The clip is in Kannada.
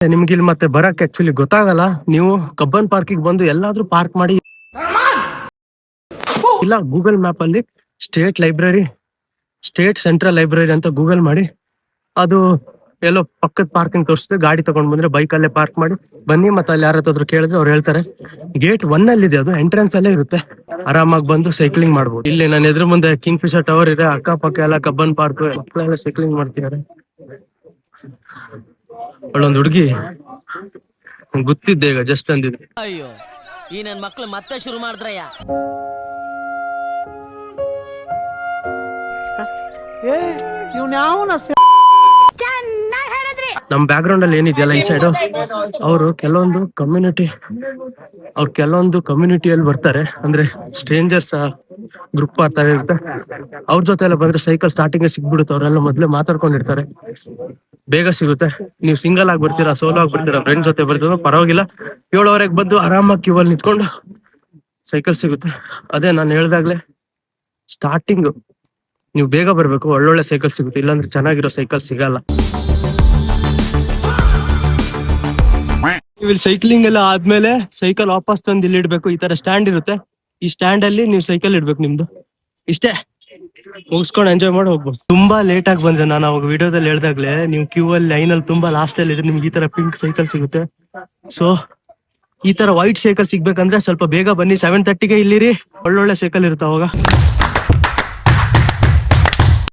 ನಿಮ್ಗೆ ಇಲ್ಲಿ ಮತ್ತೆ ಬರಕ್ ಆಕ್ಚುಲಿ ಗೊತ್ತಾಗಲ್ಲ. ನೀವು ಕಬ್ಬನ್ ಪಾರ್ಕಿಗೆ ಬಂದು ಎಲ್ಲಾದ್ರೂ ಪಾರ್ಕ್ ಮಾಡಿ, ಇಲ್ಲ ಗೂಗಲ್ ಮ್ಯಾಪ್ ಅಲ್ಲಿ ಸ್ಟೇಟ್ ಸೆಂಟ್ರಲ್ ಲೈಬ್ರರಿ ಅಂತ ಗೂಗಲ್ ಮಾಡಿ, ಅದು ಎಲ್ಲೋ ಪಕ್ಕದ ಪಾರ್ಕಿಂಗ್ ತೋರಿಸುತ್ತೆ. ಗಾಡಿ ತಗೊಂಡ್ ಬಂದ್ರೆ ಬೈಕ್ ಅಲ್ಲೇ ಪಾರ್ಕ್ ಮಾಡಿ ಬನ್ನಿ. ಮತ್ತೆ ಅಲ್ಲಿ ಯಾರತ್ತಾದ್ರೂ ಕೇಳಿದ್ರೆ ಅವ್ರು ಹೇಳ್ತಾರೆ. ಗೇಟ್ 1 ಅಲ್ಲಿ ಇದೆ, ಅದು ಎಂಟ್ರೆನ್ಸ್ ಅಲ್ಲೇ ಇರುತ್ತೆ. ಆರಾಮಾಗಿ ಬಂದು ಸೈಕ್ಲಿಂಗ್ ಮಾಡ್ಬೋದು. ಇಲ್ಲಿ ನನ್ನ ಎದುರು ಮುಂದೆ ಕಿಂಗ್ ಫಿಶರ್ ಟವರ್ ಇದೆ, ಅಕ್ಕಪಕ್ಕ ಎಲ್ಲ ಕಬ್ಬನ್ ಪಾರ್ಕ್, ಮಕ್ಕಳೆಲ್ಲ ಸೈಕ್ಲಿಂಗ್ ಮಾಡ್ತಿದ್ದಾರೆ. ಒಳ್ಳೊಂದು ಹುಡುಗಿ ಗೊತ್ತಿದ್ದೆ ಈಗ ಜಸ್ಟ್ ಅಂದಿದೆ. ಅಯ್ಯೋ, ಈ ನನ್ ಮಕ್ಳು ಮತ್ತೆ ಶುರು ಮಾಡಿದ್ರಯ್ಯ. ನಮ್ ಬ್ಯಾಕ್ ಗ್ರೌಂಡ್ ಅಲ್ಲಿ ಏನಿದೆಯಲ್ಲ ಈ ಸೈಡ್, ಅವರು ಕೆಲವೊಂದು ಕಮ್ಯುನಿಟಿಯಲ್ಲಿ ಬರ್ತಾರೆ. ಅಂದ್ರೆ ಸ್ಟ್ರೇಂಜರ್ಸ್ ಗ್ರೂಪ್ ಆತರ ಇರುತ್ತೆ. ಅವ್ರ ಜೊತೆ ಎಲ್ಲ ಬಂದ್ರೆ ಸೈಕಲ್ ಸ್ಟಾರ್ಟಿಂಗ್ ಸಿಗ್ಬಿಡುತ್ತೆ. ಅವರೆಲ್ಲ ಮೊದ್ಲೇ ಮಾತಾಡ್ಕೊಂಡಿರ್ತಾರೆ, ಬೇಗ ಸಿಗುತ್ತೆ. ನೀವು ಸಿಂಗಲ್ ಆಗಿ ಬರ್ತೀರಾ, ಸೋಲೋ ಆಗಿ ಬರ್ತೀರಾ, ಫ್ರೆಂಡ್ ಜೊತೆ ಬರ್ತೀರ ಪರವಾಗಿಲ್ಲ, 7:00 ಬಂದು ಆರಾಮಾಗಿ ಕ್ಯೂ ಅಲ್ಲಿ ನಿಂತ್ಕೊಂಡು ಸೈಕಲ್ ಸಿಗುತ್ತೆ. ಅದೇ ನಾನು ಹೇಳ್ದಾಗ್ಲೆ ಸ್ಟಾರ್ಟಿಂಗ್ ನೀವು ಬೇಗ ಬರ್ಬೇಕು, ಒಳ್ಳೊಳ್ಳೆ ಸೈಕಲ್ ಸಿಗುತ್ತೆ. ಇಲ್ಲಾಂದ್ರೆ ಚೆನ್ನಾಗಿರೋ ಸೈಕಲ್ ಸಿಗಲ್ಲ. ನೀವು ಇಲ್ಲಿ ಸೈಕ್ಲಿಂಗ್ ಎಲ್ಲ ಆದ್ಮೇಲೆ ಸೈಕಲ್ ವಾಪಸ್ ತಂದು ಇಲ್ಲಿ ಇಡ್ಬೇಕು. ಈ ತರ ಸ್ಟ್ಯಾಂಡ್ ಇರುತ್ತೆ, ಈ ಸ್ಟ್ಯಾಂಡ್ ಅಲ್ಲಿ ನೀವು ಸೈಕಲ್ ಇಡ್ಬೇಕು ನಿಮ್ದು. ಇಷ್ಟೇ, ಮುಗಿಸ್ಕೊಂಡು ಎಂಜಾಯ್ ಮಾಡಿ ಹೋಗ್ಬೋದು. ತುಂಬಾ ಲೇಟ್ ಆಗಿ ಬಂದ್ರೆ, ನಾನು ಅವಾಗ ವಿಡಿಯೋದಲ್ಲಿ ಹೇಳ್ದಾಗ್ಲೆ ನೀವು ಕ್ಯೂ ಅಲ್ಲಿ ಲೈನ್ ಅಲ್ಲಿ ತುಂಬಾ ಲಾಸ್ಟ್ ಅಲ್ಲಿ ಇದ್ರೆ ನಿಮ್ಗೆ ಈ ತರ ಪಿಂಕ್ ಸೈಕಲ್ ಸಿಗುತ್ತೆ. ಸೊ ಈ ತರ ವೈಟ್ ಸೈಕಲ್ ಸಿಗ್ಬೇಕಂದ್ರೆ ಸ್ವಲ್ಪ ಬೇಗ ಬನ್ನಿ. 7:30ಗೆ ಇಲ್ಲಿರಿ, ಒಳ್ಳೊಳ್ಳೆ ಸೈಕಲ್ ಇರುತ್ತೆ ಅವಾಗ.